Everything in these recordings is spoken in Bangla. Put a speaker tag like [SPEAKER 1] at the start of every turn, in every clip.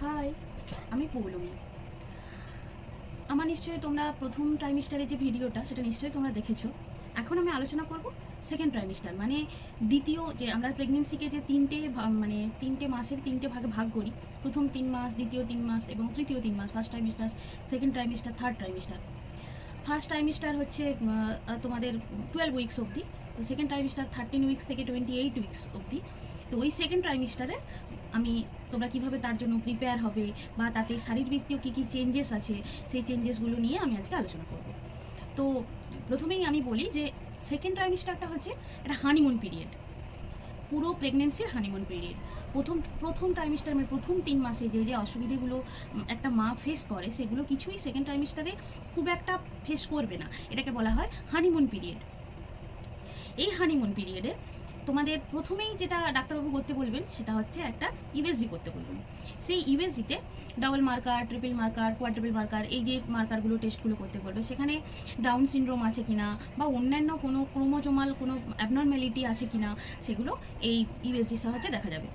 [SPEAKER 1] হাই, আমি পৌলমী। আমার নিশ্চয়ই তোমরা প্রথম ট্রাইমিস্টারের যে ভিডিওটা সেটা নিশ্চয়ই তোমরা দেখেছো। এখন আমি আলোচনা করব সেকেন্ড ট্রাইমিস্টার, মানে দ্বিতীয়, যে আমরা প্রেগনেন্সিকে যে তিনটে মাসের তিনটে ভাগে ভাগ করি। প্রথম 3 মাস, দ্বিতীয় 3 মাস এবং তৃতীয় 3 মাস, first trimester, second trimester, third trimester. First trimester হচ্ছে তোমাদের 12 উইকস অবধি, তো সেকেন্ড ট্রাইমিস্টার 13 উইকস থেকে 28 উইকস অবধি। তো ওই সেকেন্ড ট্রাইমিস্টারে আমি তোমরা কীভাবে তার জন্য প্রিপেয়ার হবে বা তাতে শারীরবৃত্তীয় কী কী চেঞ্জেস আছে সেই চেঞ্জেসগুলো নিয়ে আমি আজকে আলোচনা করব। তো প্রথমেই আমি বলি যে সেকেন্ড ট্রাইমিস্টারটা হচ্ছে একটা হানিমুন পিরিয়ড, পুরো প্রেগনেন্সির হানিমুন পিরিয়ড। প্রথম ট্রাইমিস্টার মানে প্রথম 3 মাসে যে যে অসুবিধেগুলো একটা মা ফেস করে সেগুলো কিছুই সেকেন্ড ট্রাইমিস্টারে খুব একটা ফেস করবে না। এটাকে বলা হয় হানিমুন পিরিয়ড। এই হানিমুন পিরিয়ডে তোমাদের প্রথমেই যেটা ডাক্তারবাবু করতে বলবেন সেটা হচ্ছে একটা ইউএসজি করতে বলবেন। সেই ইউএসজিতে double marker, triple marker, quadruple marker, এই যে মার্কারগুলো টেস্টগুলো করতে বলবে। সেখানে ডাউন সিনড্রোম আছে কিনা বা অন্যান্য কোনো ক্রোমোজোমাল কোনো অ্যাবনর্ম্যালিটি আছে কিনা সেগুলো এই ইউএসজির সাহায্যে দেখা যাবে।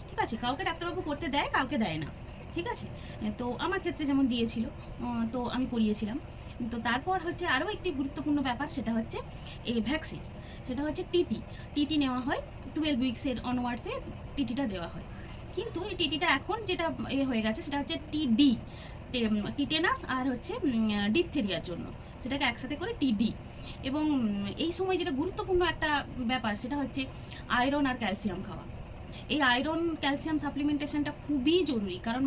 [SPEAKER 1] ঠিক আছে, কাউকে ডাক্তারবাবু করতে দেয়, কাউকে দেয় না। ঠিক আছে, তো আমার ক্ষেত্রে যেমন দিয়েছিল, তো আমি করিয়েছিলাম। তো তারপর হচ্ছে আরও একটি গুরুত্বপূর্ণ ব্যাপার, সেটা হচ্ছে এই ভ্যাকসিন, সেটা হচ্ছে টিটি নেওয়া হয় 12 উইক্সের অনওয়ার্ডসে টিটিটা দেওয়া হয়। কিন্তু এই টিটিটা এখন যেটা হয়ে গেছে সেটা হচ্ছে টিডি, টিটেনাস আর হচ্ছে ডিপথেরিয়ার জন্য, সেটাকে একসাথে করে টিডি। এবং এই সময় যেটা গুরুত্বপূর্ণ একটা ব্যাপার সেটা হচ্ছে আয়রন আর ক্যালসিয়াম খাওয়া। এই আয়রন ক্যালসিয়াম সাপ্লিমেন্টেশনটা খুবই জরুরি, কারণ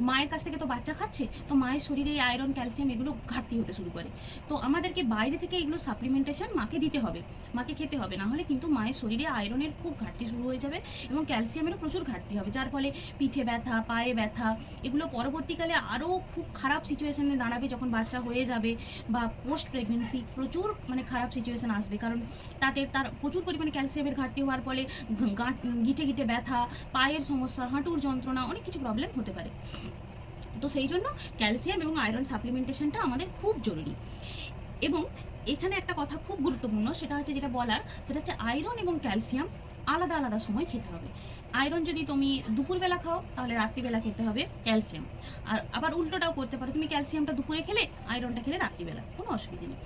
[SPEAKER 1] মায়ের কাছ থেকে তো বাচ্চা খাচ্ছে, তো মায়ের শরীরে এই আয়রন ক্যালসিয়াম এগুলো ঘাটতি হতে শুরু করে। তো আমাদেরকে বাইরে থেকে এগুলো সাপ্লিমেন্টেশন মাকে দিতে হবে, মাকে খেতে হবে, না হলে কিন্তু মায়ের শরীরে আয়রনের খুব ঘাটতি শুরু হয়ে যাবে এবং ক্যালসিয়ামেরও প্রচুর ঘাটতি হবে, যার ফলে পিঠে ব্যথা, পায়ে ব্যথা, এগুলো পরবর্তীকালে আরও খুব খারাপ সিচুয়েশনে দাঁড়াবে যখন বাচ্চা হয়ে যাবে বা পোস্ট প্রেগনেন্সি প্রচুর খারাপ সিচুয়েশন আসবে, কারণ তার প্রচুর পরিমাণে ক্যালসিয়ামের ঘাটতি হওয়ার ফলে গিটে গিটে ব্যথা, পায়ের সমস্যা, হাঁটুর যন্ত্রণা, অনেক কিছু প্রবলেম হতে পারে। তো সেই জন্য ক্যালসিয়াম এবং আয়রন সাপ্লিমেন্টেশনটা আমাদের খুব জরুরি। এবং এখানে একটা কথা খুব গুরুত্বপূর্ণ, সেটা হচ্ছে যেটা বলার, সেটা হচ্ছে আয়রন এবং ক্যালসিয়াম আলাদা আলাদা সময় খেতে হবে। আয়রন যদি তুমি দুপুরবেলা খাও তাহলে রাত্রিবেলা খেতে হবে ক্যালসিয়াম, আর আবার উল্টোটাও করতে পারো, তুমি ক্যালসিয়ামটা দুপুরে খেলে আয়রনটা খেলে রাত্রিবেলা, কোনো অসুবিধা নেই।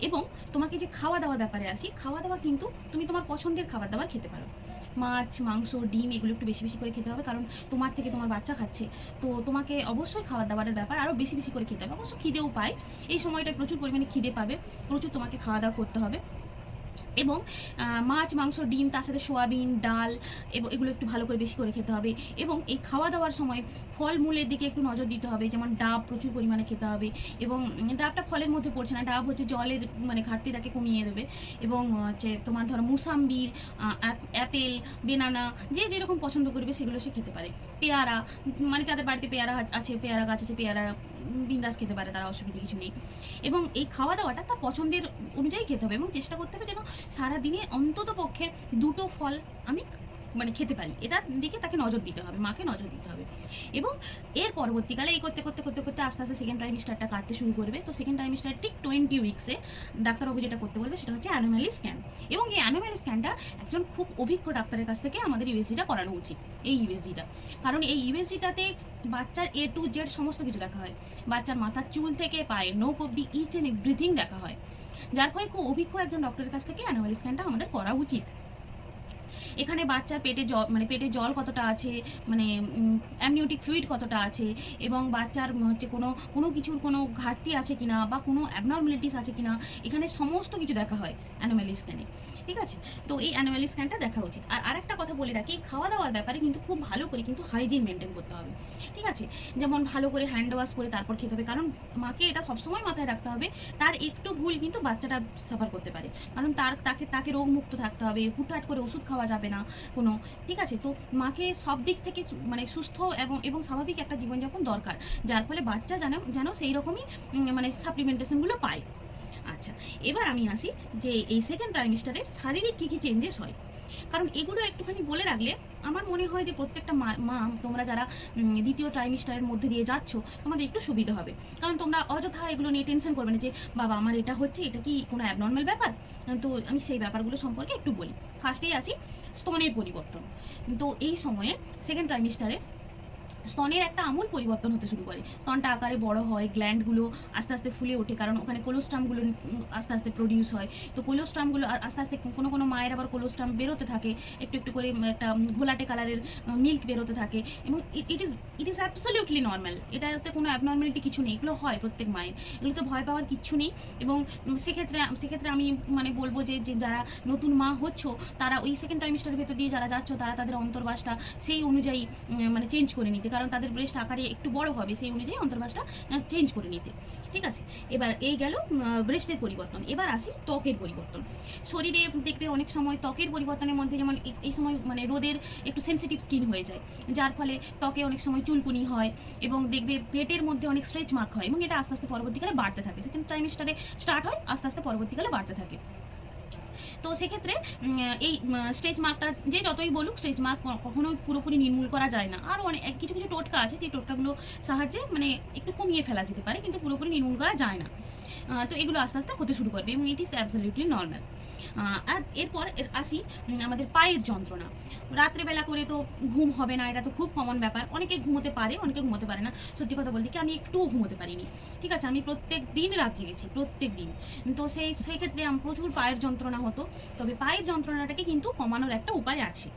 [SPEAKER 1] এবং তোমাকে যে খাওয়া দাওয়ার ব্যাপারে আসি, খাওয়া দাওয়া কিন্তু তুমি তোমার পছন্দের খাবার দাবার খেতে পারো। মাছ, মাংস, ডিম এগুলো একটু বেশি বেশি করে খেতে হবে, কারণ তোমার থেকে তোমার বাচ্চা খাচ্ছে, তো তোমাকে অবশ্যই খাবার দাবারের ব্যাপার আরও বেশি বেশি করে খেতে হবে। অবশ্য খিদেও পায়, এই সময়টায় প্রচুর পরিমাণে খিদে পাবে, প্রচুর তোমাকে খাওয়া দাওয়া করতে হবে। এবং মাছ, মাংস, ডিম, তার সাথে সোয়াবিন, ডাল এবং এগুলো একটু ভালো করে বেশি করে খেতে হবে। এবং এই খাওয়া দাওয়ার সময় ফলমূলের দিকে একটু নজর দিতে হবে, যেমন ডাব প্রচুর পরিমাণে খেতে হবে। এবং ডাবটা ফলের মধ্যে পড়ছে না, ডাব হচ্ছে জলের ঘাটতিটাকে কমিয়ে দেবে। এবং হচ্ছে তোমার ধরো মুসাম্বির, অ্যাপেল, বেনানা, যে যেরকম পছন্দ করবে সেগুলো সে খেতে পারে। পেয়ারা, যাদের বাড়িতে পেয়ারা আছে, পেয়ারা গাছ আছে, পেয়ারা বিন্দাস খেতে পারে, তারা অসুবিধা কিছু নেই। এবং এই খাওয়া দাওয়াটা তার পছন্দের অনুযায়ী খেতে হবে এবং চেষ্টা করতে হবে যেন সারাদিনে অন্তত পক্ষে 2টো ফল আমি খেতে পারি, এটার দিকে তাকে নজর দিতে হবে, মাকে নজর দিতে হবে। এবং এর পরবর্তীকালে এই করতে করতে করতে করতে আস্তে আস্তে সেকেন্ড ট্রাইমিস্টারটা কাটতে শুরু করবে। তো সেকেন্ড ট্রাইমিস্টার ঠিক 20 উইক্সে ডাক্তারবাবু যেটা করতে বলবে সেটা হচ্ছে অ্যানোমালি স্ক্যান। এবং এই অ্যানোমালি স্ক্যানটা একজন খুব অভিজ্ঞ ডাক্তারের কাছ থেকে আমাদের ইউএসজিটা করানো উচিত। এই ইউএসজিটা, কারণ এই ইউএসজিটাতে বাচ্চার A to Z সমস্ত কিছু দেখা হয়, বাচ্চার মাথার চুল থেকে পায়ে নোক অব্দি ইচ অ্যান্ড এভরিথিং দেখা হয়, যার ফলে খুব অভিজ্ঞ একজন ডক্টরের কাছ থেকে অ্যানোমালি স্ক্যানটা আমাদের করা উচিত। এখানে বাচ্চার পেটে জল কতটা আছে, অ্যামনিওটিক ফ্লুইড কতটা আছে, এবং বাচ্চার হচ্ছে কোনো কিছুর কোনো ঘাটতি আছে কিনা বা কোনো অ্যাবনর্মালিটিস আছে কিনা, এখানে সমস্ত কিছু দেখা হয় অ্যানোমালি স্ক্যানে। ঠিক আছে, তো এই অ্যানোমালি স্ক্যানটা দেখা উচিত। আর আরেকটা কথা বলে রাখি, খাওয়া দাওয়ার ব্যাপারে কিন্তু খুব ভালো করে কিন্তু হাইজিন মেনটেন করতে হবে। ঠিক আছে, যেমন ভালো করে হ্যান্ড ওয়াশ করে তারপর খেতে হবে, কারণ মাকে এটা সবসময় মাথায় রাখতে হবে, তার একটু ভুল কিন্তু বাচ্চাটা সাফার করতে পারে, কারণ তাকে রোগমুক্ত থাকতে হবে, হুটহাট করে ওষুধ খাওয়া যাবে না কোনো। ঠিক আছে, তো মাকে সব দিক থেকে সুস্থ এবং স্বাভাবিক একটা জীবনযাপন দরকার, যার ফলে বাচ্চা যেন সেই রকমই সাপ্লিমেন্টেশনগুলো পায়। আচ্ছা, এবার আমি আসি যে এই সেকেন্ড ট্রাইমিস্টারে শারীরিক কী কী চেঞ্জেস হয়, কারণ এগুলো একটুখানি বলে রাখলে আমার মনে হয় যে প্রত্যেকটা মা তোমরা যারা দ্বিতীয় ট্রাইমিস্টারের মধ্যে দিয়ে যাচ্ছ তোমাদের একটু সুবিধা হবে, কারণ তোমরা অযথা এগুলো নিয়ে টেনশন করবে না যে বাবা আমার এটা হচ্ছে, এটা কি কোনো অ্যাবনর্মাল ব্যাপার। তো আমি সেই ব্যাপারগুলো সম্পর্কে একটু বলি। ফার্স্টেই আসি স্তনের পরিবর্তন। তো এই সময়ে সেকেন্ড ট্রাইমিস্টারে স্তনের একটা আমূল পরিবর্তন হতে শুরু করে, স্তনটা আকারে বড় হয়, গ্ল্যান্ডগুলো আস্তে আস্তে ফুলে ওঠে, কারণ ওখানে কোলোস্টামগুলো আস্তে আস্তে প্রডিউস হয়। তো কোলোস্টামগুলো আস্তে আস্তে কোনো কোনো মায়ের আবার কোলোস্টাম বেরোতে থাকে, একটু একটু করে একটা ঘোলাটে কালারের মিল্ক বেরোতে থাকে, এবং ইট ইজ অ্যাবসলিউটলি নর্মাল। এটাতে কোনো অ্যাবনর্মালিটি কিছু নেই, এগুলো হয় প্রত্যেক মায়ের, এগুলোতে ভয় পাওয়ার কিচ্ছু নেই। এবং সেক্ষেত্রে আমি মানে বলবো যে যারা নতুন মা হচ্ছ, তারা ওই সেকেন্ড ট্রাইমিস্টারের ভেতর দিয়ে যারা যাচ্ছ, তারা তাদের অন্তর্বাসটা সেই অনুযায়ী মানে চেঞ্জ করে নিতে, কারণ তাদের ব্রেস্ট আকারে একটু বড় হবে, সেই অনুযায়ী অন্তর্বাসটা চেঞ্জ করে নিতে। ঠিক আছে, এবার এই গেল ব্রেস্টের পরিবর্তন। এবার আসি ত্বকের পরিবর্তন। শরীরে দেখবে অনেক সময় ত্বকের পরিবর্তনের মধ্যে যেমন এই সময় মানে রোদের একটু সেন্সিটিভ স্কিন হয়ে যায়, যার ফলে ত্বকে অনেক সময় চুলকুনি হয়, এবং দেখবে পেটের মধ্যে অনেক স্ট্রেচ মার্ক হয়, এবং এটা আস্তে আস্তে পরবর্তীকালে বাড়তে থাকে। সেকেন্ড ট্রাইমিস্টারে স্টার্ট হয়, আস্তে আস্তে পরবর্তীকালে বাড়তে থাকে। তো সেক্ষেত্রে এই স্ট্রেচ মার্কটা যে যতই বলুক, স্ট্রেচ মার্ক কখনো পুরোপুরি নির্মূল করা যায় না। আরও অনেক কিছু কিছু টোটকা আছে, যে টোটকাগুলো সাহায্যে মানে একটু কমিয়ে ফেলা যেতে পারে, কিন্তু পুরোপুরি নির্মূল করা যায় না। তো এগুলো আস্তে আস্তে হতে শুরু করবে, এবং ইট ইজ অ্যাবসলিউটলি নর্মাল। আর এরপর আমাদের আমাদের পায়ের যন্ত্রণা। রাত্রেবেলা করে তো ঘুম হবে না, এটা তো খুব কমন ব্যাপার। অনেকে ঘুমোতে পারে, অনেকে ঘুমোতে পারে না। সত্যি কথা বলতে কি, আমি একটুও ঘুমোতে পারিনি। ঠিক আছে, আমি প্রত্যেক দিন রাত জেগেছি, প্রত্যেক দিন। তো সেই ক্ষেত্রে আমার প্রচুর পায়ের যন্ত্রণা হতো। তবে পায়ের যন্ত্রণাটাকে কিন্তু কমানোর একটা উপায় আছে।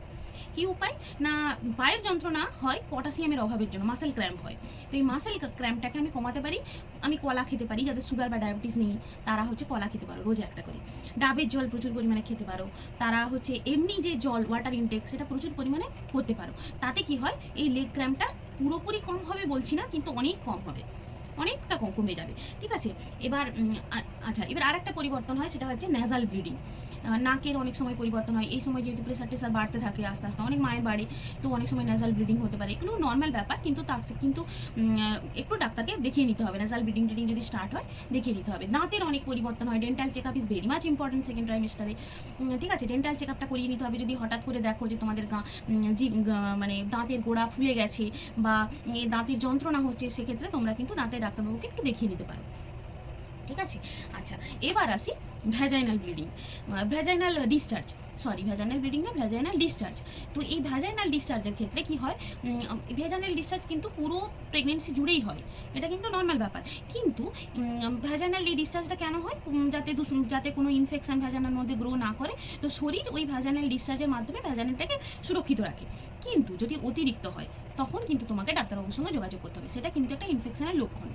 [SPEAKER 1] কি উপায় না, পায়ের যন্ত্রণা হয় পটাশিয়ামের অভাবের জন্য, মাসেল ক্র্যাম্প হয়। তো এই মাসেল ক্র্যাম্পটাকে আমি কমাতে পারি। আমি কলা খেতে পারি, যাদের সুগার বা ডায়াবেটিস নেই তারা হচ্ছে কলা খেতে পারো রোজ একটা করে। ডাবের জল প্রচুর পরিমাণে খেতে পারো। তারা হচ্ছে এমনি যে জল, ওয়াটার ইনটেক, সেটা প্রচুর পরিমাণে করতে পারো। তাতে কি হয়, এই লেগ ক্র্যাম্পটা পুরোপুরি কম হবে বলছি না, কিন্তু অনেক কম হবে, অনেকটা কমে যাবে। ঠিক আছে, এবার আচ্ছা, এবার আরেকটা পরিবর্তন হয়, সেটা হচ্ছে ন্যাজাল ব্লিডিং। নাকের অনেক সময় পরিবর্তন হয়। এই সময় যেহেতু প্রেসার টেসার বাড়তে থাকে আস্তে আস্তে, অনেক মায়ের বাড়ে, তো অনেক সময় ন্যাজাল ব্লিডিং হতে পারে। এগুলো নর্মাল ব্যাপার, কিন্তু একটু ডাক্তারকে দেখিয়ে নিতে হবে। ন্যাজাল ব্লিডিং যদি স্টার্ট হয়, দেখিয়ে নিতে হবে। দাঁতের অনেক পরিবর্তন হয়, dental check up is very much important second ট্রাইমিস্টারে। ঠিক আছে, ডেন্টাল চেক আপটা করিয়ে নিতে হবে। যদি হঠাৎ করে দেখো যে তোমাদের মানে দাঁতের গোড়া ফুলে গেছে, বা দাঁতের যন্ত্রণা হচ্ছে, সেক্ষেত্রে তোমরা কিন্তু দাঁতের ডাক্তারবাবুকে একটু দেখিয়ে নিতে পারো। ঠিক আছে, আচ্ছা, এবার আসি ভ্যাজাইনাল ব্লিডিং, ভ্যাজাইনাল ব্লিডিং না, ভ্যাজাইনাল ডিসচার্জ। তো এই ভ্যাজাইনাল ডিসচার্জের ক্ষেত্রে কি হয়, ভ্যাজাইনাল ডিসচার্জ কিন্তু পুরো প্রেগনেন্সি জুড়েই হয়, এটা কিন্তু নর্মাল ব্যাপার। কিন্তু ভ্যাজাইনাল ডিসচার্জটা কেন হয়, যাতে কোনো ইনফেকশন ভ্যাজাইনার মধ্যে গ্রো না করে। তো শরীর ওই ভ্যাজাইনাল ডিসচার্জের মাধ্যমে ভ্যাজাইনালটাকে সুরক্ষিত রাখে। কিন্তু যদি অতিরিক্ত হয়, তখন কিন্তু তোমাকে ডাক্তারবাবুর সঙ্গে যোগাযোগ করতে হবে। সেটা কিন্তু একটা ইনফেকশনের লক্ষণ।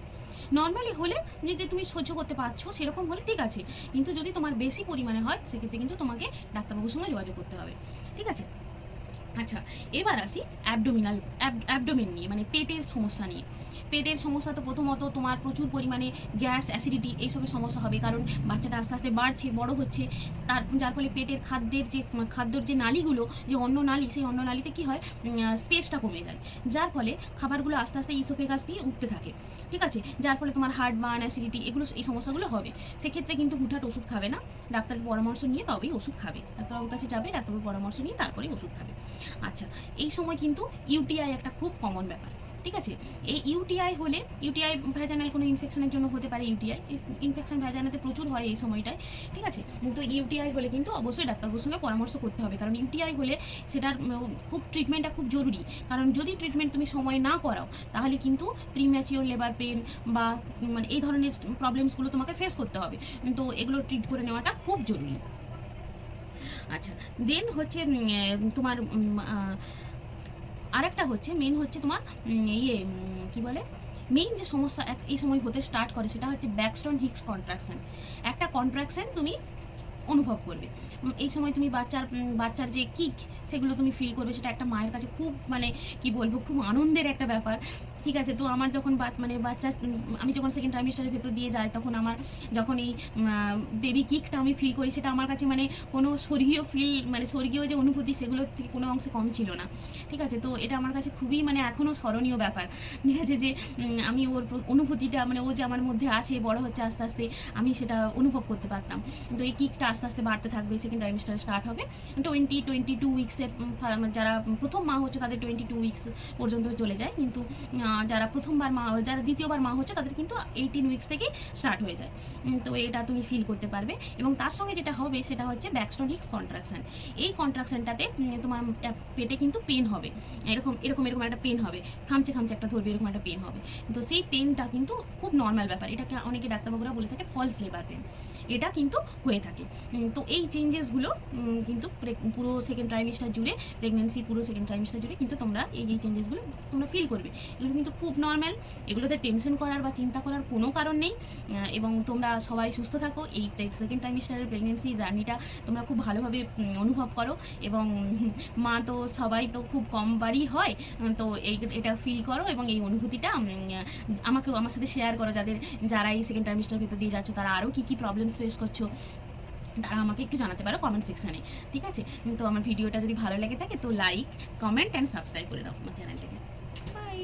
[SPEAKER 1] নর্মালি হলে, যদি তুমি সহ্য করতে পারছো, সেরকম হলে ঠিক আছে, কিন্তু যদি তোমার বেশি পরিমাণে হয়, সেক্ষেত্রে কিন্তু তোমাকে ডাক্তারবাবুর সঙ্গে যোগাযোগ করতে হবে। ঠিক আছে, আচ্ছা, এবার আসি অ্যাবডোমেন নিয়ে, মানে পেটের সমস্যা নিয়ে। পেটের সমস্যা তো প্রথমত তোমার প্রচুর পরিমাণে গ্যাস, অ্যাসিডিটি, এইসবের সমস্যা হবে, কারণ বাচ্চাটা আস্তে আস্তে বাড়ছে, বড় হচ্ছে, যার ফলে পেটের খাদ্যর যে নালীগুলো, যে অন্ন নালী, সেই অন্ন নালীতে কী হয়, স্পেসটা কমে যায়, যার ফলে খাবারগুলো আস্তে আস্তে ইসোফেগাস দিয়ে উঠতে থাকে। ঠিক আছে, যার ফলে তোমার হার্ট বার্ন, অ্যাসিডিটি, এই সমস্যাগুলো হবে। সেক্ষেত্রে কিন্তু হুটহাট ওষুধ খাবে না, ডাক্তারের পরামর্শ নিয়ে তবেই ওষুধ খাবে। ডাক্তারবাবুর কাছে যাবে, ডাক্তারবাবুর পরামর্শ নিয়ে তারপরেই ওষুধ খাবে। আচ্ছা, এই সময় কিন্তু ইউটিআই একটা খুব কমন ব্যাপার। ঠিক আছে, এই ইউটিআই ভ্যাজাইনাল কোনো ইনফেকশনের জন্য হতে পারে। ইউটিআই ইনফেকশন ভ্যাজাইনাতে প্রচুর হয় এই সময়টায়। ঠিক আছে, তো ইউটিআই হলে কিন্তু অবশ্যই ডাক্তারবাবুর সঙ্গে পরামর্শ করতে হবে, কারণ ইউটিআই হলে সেটার ট্রিটমেন্টটা খুব জরুরি। কারণ যদি ট্রিটমেন্ট তুমি সময় না করাও, তাহলে কিন্তু প্রিম্যাচিওর লেবার পেন বা মানে এই ধরনের প্রবলেমসগুলো তোমাকে ফেস করতে হবে। তো এগুলো ট্রিট করে নেওয়াটা খুব জরুরি। আচ্ছা, দেন হচ্ছে তোমার আরেকটা হচ্ছে মেন হচ্ছে তোমার কি বলে, মেইন যে সমস্যা এই সময় হতে স্টার্ট করে, সেটা হচ্ছে ব্যাকস্টোন হিক্স কন্ট্রাকশন। একটা কন্ট্রাকশন তুমি অনুভব করবে এই সময়। তুমি বাচ্চার যে কিক, সেগুলো তুমি ফিল করবে। সেটা একটা মায়ের কাছে খুব মানে কি বলবো, খুব আনন্দের একটা ব্যাপার। ঠিক আছে, তো আমার যখন আমি যখন সেকেন্ড ট্রাইমিস্টারের ভেতর দিয়ে যাই, তখন আমার যখন এই বেবি কিকটা আমি ফিল করি, সেটা আমার কাছে মানে কোনো স্বর্গীয় যে অনুভূতি, সেগুলোর থেকে কোনো অংশে কম ছিল না। ঠিক আছে, তো এটা আমার কাছে খুবই মানে এখনও স্মরণীয় ব্যাপার। ঠিক আছে, যে আমি ওর অনুভূতিটা, মানে ও যে আমার মধ্যে আছে, বড় হচ্ছে আস্তে আস্তে, আমি সেটা অনুভব করতে পারতাম। তো এই কিকটা আস্তে আস্তে বাড়তে থাকবে, সেকেন্ড ট্রাইমিস্টার স্টার্ট হবে 22 উইক্সের। যারা প্রথম মা হচ্ছে, তাদের 22 উইক্স পর্যন্ত চলে যায়, কিন্তু যারা প্রথমবার মা, যারা দ্বিতীয়বার মা হচ্ছে তাদের কিন্তু 18 উইকস থেকে স্টার্ট হয়ে যায়। তো এটা তুমি ফিল করতে পারবে। এবং তার সঙ্গে যেটা হবে সেটা হচ্ছে ব্যাকস্টোন হিক্স কন্ট্রাকশন। এই কন্ট্রাকশনটাতে তোমার পেটে কিন্তু পেন হবে, এরকম এরকম এরকম একটা পেন হবে, খামচে খামচে একটা ধরবে, এরকম একটা পেন হবে। তো সেই পেনটা কিন্তু খুব নর্মাল ব্যাপার, এটাকে অনেকে ডাক্তারবাবুরা বলে থাকে ফলস লেবার পেন, এটা কিন্তু হয়ে থাকে। তো এই চেঞ্জেসগুলো কিন্তু পুরো সেকেন্ড ট্রাইমিস্টার জুড়ে, প্রেগনেন্সির পুরো সেকেন্ড ট্রাইমিস্টার জুড়ে কিন্তু তোমরা এই চেঞ্জেসগুলো তোমরা ফিল করবে। এগুলো কিন্তু খুব নর্মাল, এগুলোতে টেনশন করার বা চিন্তা করার কোনো কারণ নেই। এবং তোমরা সবাই সুস্থ থাকো, এই সেকেন্ড ট্রাইমিস্টারের প্রেগনেন্সি জার্নিটা তোমরা খুব ভালোভাবে অনুভব করো। এবং মা তো সবাই তো খুব কমবারই হয়, তো এটা ফিল করো এবং এই অনুভূতিটা আমার সাথে শেয়ার করো। যারা এই সেকেন্ড ট্রাইমিস্টার ভিতর দিয়ে যাচ্ছ, তারা আরও কী কী প্রবলেমস ফেস করছো, তারা আমাকে একটু জানাতে পারো কমেন্ট সেকশানে, ঠিক আছে? তো আমার ভিডিওটা যদি ভালো লেগে থাকে তো লাইক, কমেন্ট অ্যান্ড সাবস্ক্রাইব করে দাও আমার চ্যানেলটাকে। বাই।